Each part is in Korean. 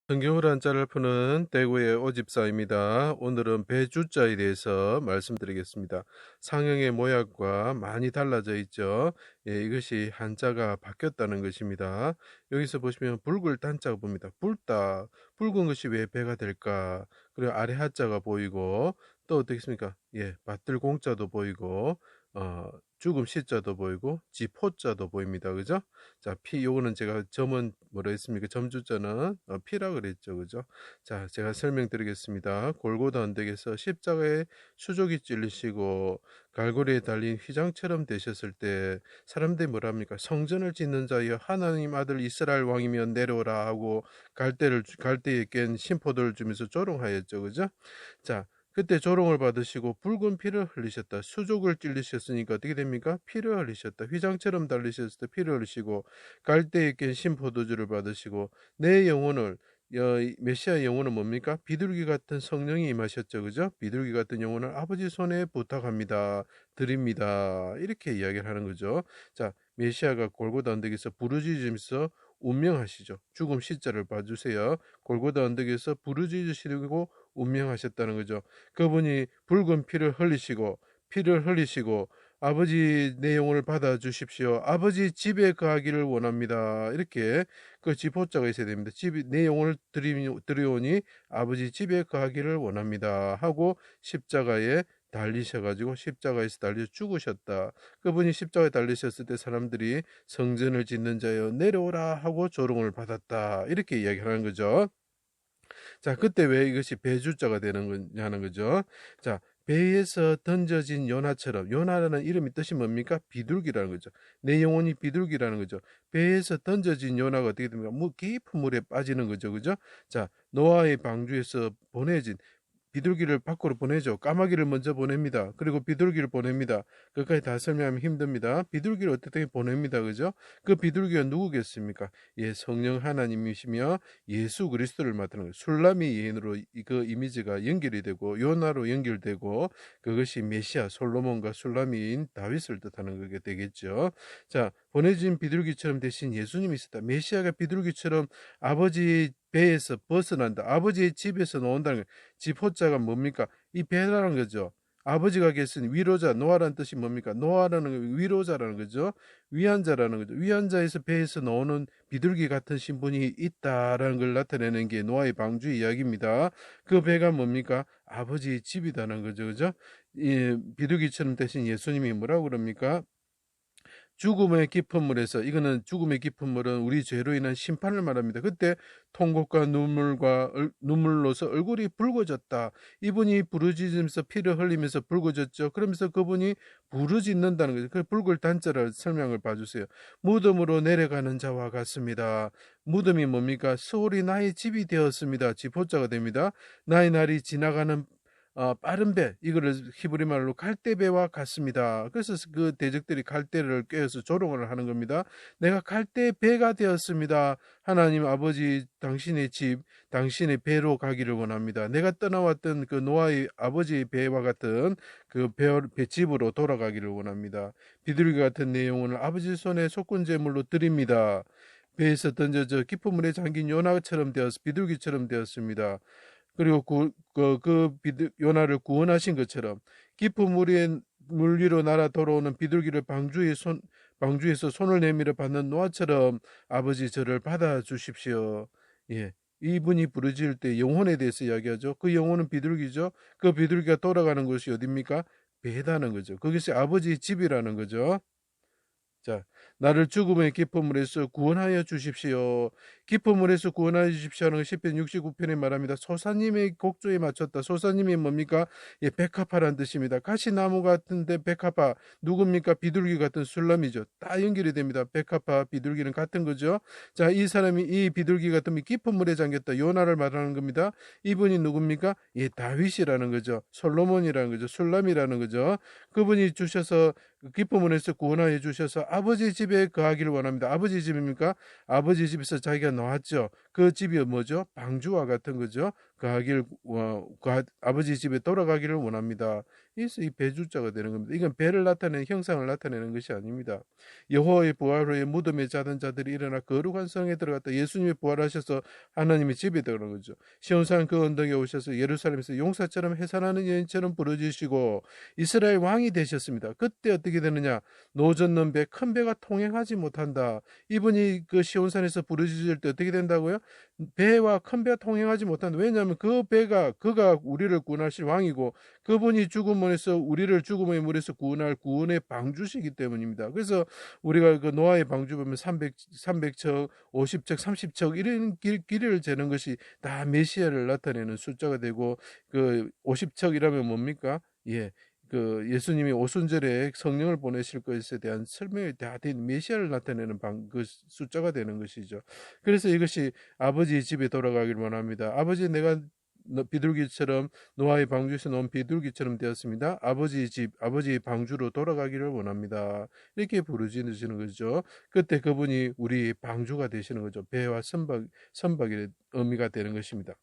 성경을 한자를 푸는 대구의 오집사입니다. 오늘은 배주자에 대해서 말씀드리겠습니다. 상형의 모양과 많이 달라져 있죠. 예, 이것이 한자가 바뀌었다는 것입니다. 여기서 보시면 붉을 단자가 보입니다. 붉다. 붉은 것이 왜 배가 될까? 그리고 아래 하자가 보이고 또 어떻겠습니까? 예, 밭들 공자도 보이고 죽음 시자도 보이고 지포자도 보입니다. 그죠? 자, 요거는 제가 점은 뭐라 했습니까? 점주자는 피라 그랬죠. 그죠? 자, 제가 설명드리겠습니다. 골고다 언덕에서 십자가에 수족이 찔리시고 갈고리에 달린 휘장처럼 되셨을 때 사람들이 뭐라 합니까? 성전을 짓는 자여 하나님 아들 이스라엘 왕이면 내려오라 하고 갈대에 깬 심포도를 주면서 조롱하였죠. 그죠? 자, 그때 조롱을 받으시고 붉은 피를 흘리셨다. 수족을 찔리셨으니까 어떻게 됩니까? 피를 흘리셨다. 휘장처럼 달리셨을 때 피를 흘리시고 갈대에 낀 심포도주를 받으시고 내 영혼을 메시아의 영혼은 뭡니까? 비둘기 같은 성령이 임하셨죠. 그죠? 비둘기 같은 영혼을 아버지 손에 부탁합니다. 드립니다. 이렇게 이야기를 하는 거죠. 자, 메시아가 골고다 언덕에서 부르짖으면서 운명하시죠. 죽음 시자를 봐주세요. 골고다 언덕에서 부르짖으시고 운명하셨다는 거죠. 그분이 붉은 피를 흘리시고 아버지 내 영혼을 받아 주십시오. 아버지 집에 거하기를 원합니다. 이렇게 그 지포자가 있어야 됩니다. 집이 내 영혼을 드리오니 아버지 집에 거하기를 원합니다. 하고 십자가에 달리셔가지고 십자가에서 달려 죽으셨다. 그분이 십자가에 달리셨을 때 사람들이 성전을 짓는 자여 내려오라 하고 조롱을 받았다. 이렇게 이야기하는 거죠. 자, 그때 왜 이것이 배주자가 되는 거냐는 거죠. 자, 배에서 던져진 요나처럼, 요나라는 이름이 뜻이 뭡니까? 비둘기라는 거죠. 내 영혼이 비둘기라는 거죠. 배에서 던져진 요나가 어떻게 됩니까? 깊은 물에 빠지는 거죠. 그죠? 자, 노아의 방주에서 보내진 비둘기를 밖으로 보내죠. 까마귀를 먼저 보냅니다. 그리고 비둘기를 보냅니다. 그까지 다 설명하면 힘듭니다. 비둘기를 어떻게 보냅니다. 그죠? 그 비둘기가 누구겠습니까? 예, 성령 하나님이시며 예수 그리스도를 맡는 거예요. 술라미 예인으로 그 이미지가 연결이 되고 요나로 연결되고 그것이 메시아 솔로몬과 술라미인 다윗을 뜻하는 거게 되겠죠. 자, 보내진 비둘기처럼 대신 예수님이 있었다. 메시아가 비둘기처럼 아버지 배에서 벗어난다. 아버지의 집에서 나온다는 거예요. 지포자가 뭡니까? 이 배라는 거죠. 아버지가 계신 위로자, 노아라는 뜻이 뭡니까? 노아라는 위로자라는 거죠. 위안자라는 거죠. 위안자에서 배에서 나오는 비둘기 같은 신분이 있다라는 걸 나타내는 게 노아의 방주 이야기입니다. 그 배가 뭡니까? 아버지의 집이다는 거죠. 그죠? 이 비둘기처럼 대신 예수님이 뭐라고 그럽니까? 죽음의 깊은 물에서, 이거는 죽음의 깊은 물은 우리 죄로 인한 심판을 말합니다. 그때 통곡과 눈물로서 얼굴이 붉어졌다. 이분이 부르짖으면서 피를 흘리면서 붉어졌죠. 그러면서 그분이 부르짖는다는 거죠. 그 붉을 단자를 설명을 봐주세요. 무덤으로 내려가는 자와 같습니다. 무덤이 뭡니까? 소홀히 나의 집이 되었습니다. 지포자가 됩니다. 나의 날이 지나가는 빠른 배, 이거를 히브리 말로 갈대배와 같습니다. 그래서 그 대적들이 갈대를 꿰어서 조롱을 하는 겁니다. 내가 갈대배가 되었습니다. 하나님 아버지 당신의 집, 당신의 배로 가기를 원합니다. 내가 떠나왔던 그 노아의 아버지의 배와 같은 그 배집으로 돌아가기를 원합니다. 비둘기 같은 내 영혼을 아버지 손에 속군제물로 드립니다. 배에서 던져져 깊은 물에 잠긴 요나처럼 비둘기처럼 되었습니다. 그리고 요나를 구원하신 것처럼 깊은 물 위로 날아 돌아오는 비둘기를 방주에서 손을 내밀어 받는 노아처럼 아버지 저를 받아 주십시오. 예. 이분이 부르짖을 때 영혼에 대해서 이야기하죠. 그 영혼은 비둘기죠. 그 비둘기가 돌아가는 곳이 어딥니까? 배다는 거죠. 그것이 아버지의 집이라는 거죠. 자, 나를 죽음의 깊은 물에서 구원하여 주십시오. 깊은 물에서 구원하여 주십시오 하는 시편 69편에 말합니다. 소사님의 곡조에 맞췄다. 소사님이 뭡니까? 예, 백합화란 뜻입니다. 가시나무 같은데 백합화. 누굽니까? 비둘기 같은 술람이죠. 다 연결이 됩니다. 백합화, 비둘기는 같은 거죠. 자, 이 비둘기 같은 깊은 물에 잠겼다. 요나를 말하는 겁니다. 이분이 누굽니까? 예, 다윗이라는 거죠. 솔로몬이라는 거죠. 술람이라는 거죠. 그분이 주셔서 깊은 물에서 구원하여 주셔서 아버지 집에 거하기를 원합니다. 아버지 집입니까? 아버지 집에서 자기가 나왔죠. 그 집이 뭐죠? 방주와 같은 거죠. 아버지 집에 돌아가기를 원합니다. 그래서 이 배주자가 되는 겁니다. 이건 배를 나타내는 형상을 나타내는 것이 아닙니다. 여호와의 부활 후에 무덤에 자던 자들이 일어나 거룩한 성에 들어갔다. 예수님이 부활하셔서 하나님의 집에 들어가는 거죠. 시온산 그 언덕에 오셔서 예루살렘에서 용사처럼 해산하는 여인처럼 부르짖으시고 이스라엘 왕이 되셨습니다. 그때 어떻게 되느냐? 노젓는 배, 큰 배가 통행하지 못한다. 이분이 그 시온산에서 부르짖을 때 어떻게 된다고요? 배와 큰 배가 통행하지 못한다. 왜냐하면 그가 우리를 구원하실 왕이고 그분이 죽음에서 우리를 죽음의 물에서 구원할 구원의 방주시기 때문입니다. 그래서 우리가 그 노아의 방주 보면 300척, 50척, 30척 이런 길이를 재는 것이 다 메시아를 나타내는 숫자가 되고 그 50척이라면 뭡니까? 예. 그 예수님이 오순절에 성령을 보내실 것에 대한 설명이 다 된 메시아를 나타내는 그 숫자가 되는 것이죠. 그래서 이것이 아버지 집에 돌아가길 원합니다. 아버지 내가 비둘기처럼 노아의 방주에서 놓은 비둘기처럼 되었습니다. 아버지 집, 아버지의 방주로 돌아가기를 원합니다. 이렇게 부르짖으시는 거죠. 그때 그분이 우리 방주가 되시는 거죠. 배와 선박의 의미가 되는 것입니다.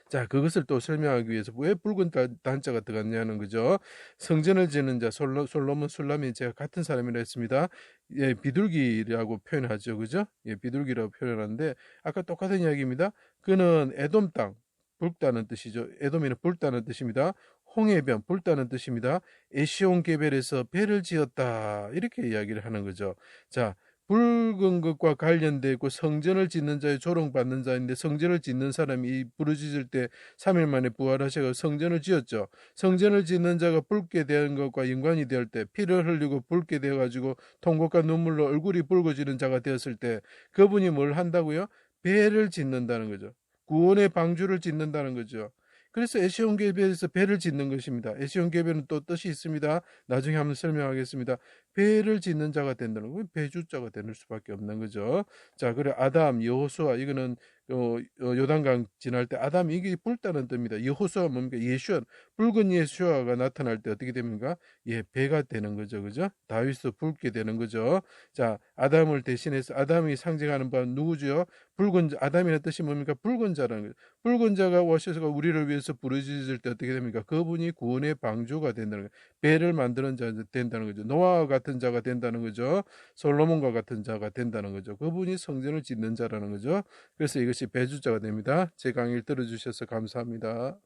자, 그것을 또 설명하기 위해서 왜 붉은 단자가 들어갔냐는 거죠. 성전을 지는 자 솔로몬 술람이 제가 같은 사람이라 했습니다. 예, 비둘기라고 표현하죠. 그죠? 예, 비둘기라고 표현하는데 아까 똑같은 이야기입니다. 그는 에돔 땅, 붉다는 뜻이죠. 에돔이는 붉다는 뜻입니다. 홍해변, 붉다는 뜻입니다. 에시온 게벨에서 배를 지었다. 이렇게 이야기를 하는 거죠. 자, 붉은 것과 관련되고 성전을 짓는 자의 조롱받는 자인데 성전을 짓는 사람이 부르짖을 때 3일 만에 부활하셔서 성전을 지었죠. 성전을 짓는 자가 붉게 된 것과 연관이 될 때 피를 흘리고 붉게 되어가지고 통곡과 눈물로 얼굴이 붉어지는 자가 되었을 때 그분이 뭘 한다고요? 배를 짓는다는 거죠. 구원의 방주를 짓는다는 거죠. 그래서 에시온게벨에서 배를 짓는 것입니다. 에시온게벨은 또 뜻이 있습니다. 나중에 한번 설명하겠습니다. 배를 짓는 자가 된다는 거, 배주자가 되는 수밖에 없는 거죠. 자, 그래 아담, 여호수아 이거는 요단강 지날 때 아담 이게 붉다는 뜻입니다. 여호수아 뭡니까? 예수아 붉은 예수아가 나타날 때 어떻게 됩니까? 예, 배가 되는 거죠, 그죠? 다윗도 붉게 되는 거죠. 자, 아담을 대신해서 아담이 상징하는 바는 누구죠? 아담이라는 뜻이 뭡니까? 붉은 자라는 거죠. 붉은 자가 오셔서 우리를 위해서 부르짖을 때 어떻게 됩니까? 그분이 구원의 방주가 된다는 거예요. 배를 만드는 자 된다는 거죠. 노아와 같은 자가 된다는 거죠. 솔로몬과 같은 자가 된다는 거죠. 그분이 성전을 짓는 자라는 거죠. 그래서 이것이 배주자가 됩니다. 제 강의를 들어주셔서 감사합니다.